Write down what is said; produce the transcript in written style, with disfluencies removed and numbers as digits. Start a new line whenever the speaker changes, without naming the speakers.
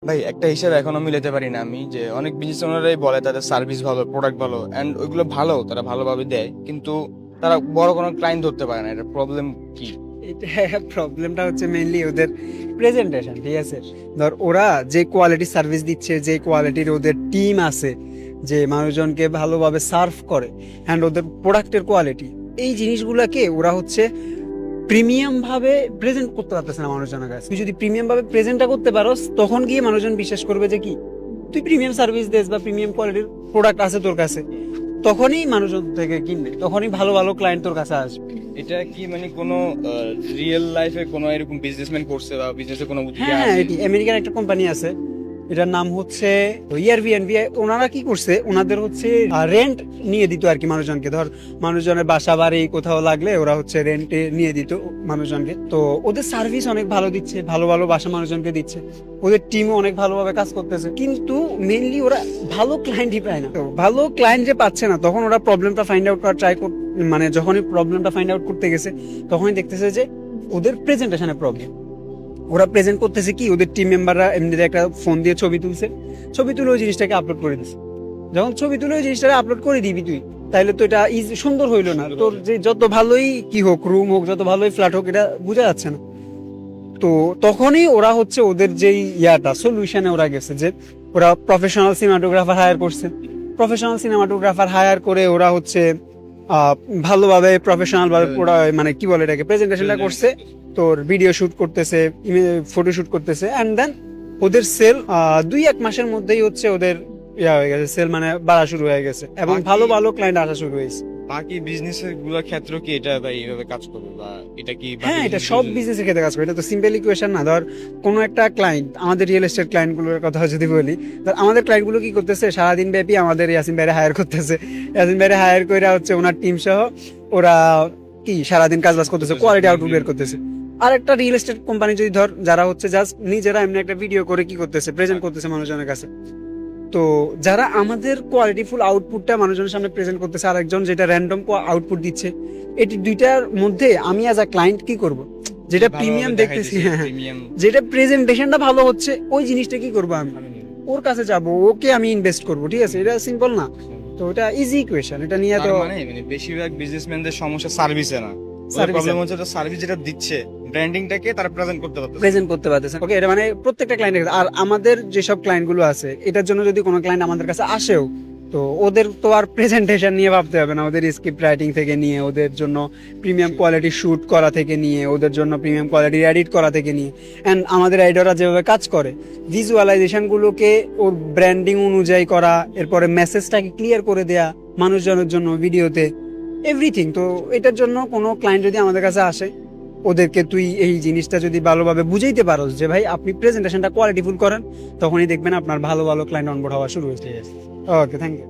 ভাই একটা হিসাব এখনো মিলাতে পারি না আমি, যে অনেক বিজনেস ওনারাই বলে তাদের সার্ভিস ভালো, প্রোডাক্ট ভালো, এন্ড ওইগুলো ভালো, তারা ভালোভাবে দেয়, কিন্তু তারা বড় কোনো ক্লায়েন্ট ধরতে পারে না। এটা প্রবলেম কি?
এটা প্রবলেমটা হচ্ছে মেইনলি ওদের প্রেজেন্টেশন, ঠিক আছে? ধর ওরা যে কোয়ালিটি সার্ভিস দিচ্ছে, যে কোয়ালিটির ওদের টিম আছে, যে মানুষজনকে ভালোভাবে সার্ভ করে, অ্যান্ড ওদের প্রোডাক্টের কোয়ালিটি, এই জিনিসগুলোকে ওরা হচ্ছে প্রিমিয়াম ভাবে প্রেজেন্ট করতে পারতেছে না মানুষজনের কাছে। তুই যদি প্রিমিয়াম ভাবে প্রেজেন্টটা করতে পারোস, তখন গিয়ে মানুষজন বিশ্বাস করবে যে কি তুই প্রিমিয়াম সার্ভিস দেস বা প্রিমিয়াম কোয়ালিটির প্রোডাক্ট আছে তোর কাছে, তখনই মানুষজন থেকে কিনবে, তখনই ভালো ভালো ক্লায়েন্ট তোর কাছে আসবে।
এটা কি মানে কোনো রিয়েল লাইফে কোনো এরকম বিজনেসম্যান করছে বা বিজনেসে কোনো উদ্যোগ
হ্যাঁ,
আছে?
এটি আমেরিকান একটা কোম্পানি আছে, এটার নাম হচ্ছে এয়ারবিএনবি। ওনারা কি করছে, ওনাদের হচ্ছে রেন্ট নিয়ে দিত আর কি মানুষজনকে। ধর মানুষজনের বাসা বাড়ি কোথাও লাগলে ওরা হচ্ছে রেন্টে নিয়ে দিত মানুষজনকে। তো ওদের সার্ভিস অনেক ভালো দিচ্ছে, ভালো ভালো বাসা মানুষজনকে দিচ্ছে, ওদের টিমও অনেক ভালোভাবে কাজ করতেছে, কিন্তু মেইনলি ওরা ভালো ক্লায়েন্টই পায় না। তো ভালো ক্লায়েন্ট যে পাচ্ছে না, তখন ওরা প্রবলেমটা ফাইন্ড আউট করার ট্রাই কর, মানে যখনই প্রবলেমটা ফাইন্ড আউট করতে গেছে, তখনই দেখতেছে যে ওদের প্রেজেন্টেশনের প্রবলেম। ওরা প্রেজেন্ট করতেছে কি, ওদের টিম মেম্বাররা এমনিতে একটা ফোন দিয়ে ছবি তুলছে, ছবি তুলে ওই জিনিসটাকে আপলোড করে দিচ্ছে। যখন ছবি তুলে ওই জিনিসটাকে আপলোড করে দিবি তুই, তাইলে তো এটা সুন্দর হইলো না। তোর যে যত ভালোই কি হোক, রুম হোক, যত ভালোই ফ্ল্যাট হোক, এটা বোঝা যাচ্ছে না। তো তখনই ওরা হচ্ছে ওদের যেই সলিউশনে ওরা গেছে, যে ওরা প্রফেশনাল সিনেমাটোগ্রাফার হায়ার করছে। প্রফেশনাল সিনেমাটোগ্রাফার হায়ার করে ওরা হচ্ছে ভালোভাবে প্রফেশনাল ভাবে মানে কি বলে এটাকে, প্রেজেন্টেশনটা করছে, তোর ভিডিও শুট করতেছে, ফটো শুট করতেছে, এন্ড দেন ওদের সেল 2-1 মাসের মধ্যেই হচ্ছে ওদের হয়ে গেছে, সেল মানে বাড়া শুরু হয়ে গেছে, এবং ভালো ভালো ক্লায়েন্ট আসা শুরু হয়েছে।
বাকি বিজনেস গুলোর ক্ষেত্রে কি এটা বা এইভাবে কাজ করবে, বা এটা কি
হ্যাঁ, এটা সব বিজনেসের ক্ষেত্রে কাজ করে। এটা তো সিম্পল ইকুয়েশন না। ধর কোনো একটা ক্লায়েন্ট, আমাদের রিয়েল এস্টেট ক্লায়েন্ট গুলোর কথা যদি বলি, ধর আমাদের ক্লায়েন্ট গুলো কি করতেছে, সারাদিন ব্যাপী আমাদের ইয়াসিন ভাইরে হায়ার করতেছে। ইয়াসিন ভাইরে হায়ার করে হচ্ছে ওনার টিম সহ ওরা কি সারাদিন কাজ বাজ করতেছে, কোয়ালিটি আউটপুট বের করতেছে। আর একটা রিয়েল এস্টেট কোম্পানি যদি ধর, যারা হচ্ছে জাস্ট নিজেরা এমনি একটা ভিডিও করে কি করতেছে, প্রেজেন্ট করতেছে মানুষজনের কাছে। তো যারা আমাদের কোয়ালিটিফুল আউটপুটটা মানুষজনের সামনে প্রেজেন্ট করতেছে, আর একজন যেটা র্যান্ডম আউটপুট দিচ্ছে, এটি দুইটার মধ্যে আমি অ্যাজ আ ক্লায়েন্ট কি করব, যেটা প্রিমিয়াম দেখতেছি, যেটা প্রেজেন্টেশনটা ভালো হচ্ছে, ওই জিনিসটা কি করবো আমি, ওর কাছে যাব, ওকে আমি ইনভেস্ট করব, ঠিক আছে? এটা সিম্পল না? তো এটা ইজি ইকুয়েশন, এটা নিয়ে তো
মানে বেশিরভাগ বিজনেসম্যানদের সমস্যা সার্ভিসে না, প্রবলেম হচ্ছে সার্ভিস যেটা দিচ্ছে, ব্র্যান্ডিংটাকে তারা প্রেজেন্ট করতে পারতেছে।
ওকে, এটা মানে প্রত্যেকটা ক্লায়েন্টের। আর আমাদের যেসব ক্লায়েন্ট গুলো আছে, এটার জন্য যদি কোনো ক্লায়েন্ট আমাদের কাছে আসেও, তো ওদের তো আর প্রেজেন্টেশন নিয়ে ভাবতে হবে না, ওদের স্ক্রিপ্ট রাইটিং থেকে নিয়ে, ওদের জন্য প্রিমিয়াম কোয়ালিটি শুট করা থেকে নিয়ে, ওদের জন্য প্রিমিয়াম কোয়ালিটি এডিট করা থেকে নিয়ে, অ্যান্ড আমাদের এডিটররা যেভাবে কাজ করে, ভিজুয়ালাইজেশন গুলোকে ওর ব্র্যান্ডিং অনুযায়ী করা, এরপরে মেসেজটাকে ক্লিয়ার করে দেয়া মানুষজনের জন্য ভিডিওতে, এভরিথিং। তো এটার জন্য কোনো ক্লায়েন্ট যদি আমাদের কাছে আসে, ওদেরকে তুই এই জিনিসটা যদি ভালোভাবে বুঝাইতে পারো যে ভাই আপনি প্রেজেন্টেশনটা কোয়ালিটিফুল করেন, তখনই দেখবেন আপনার ভালো ভালো ক্লায়েন্ট অনবোর্ড হওয়া শুরু হয়েছে। ওকে, থ্যাংক ইউ।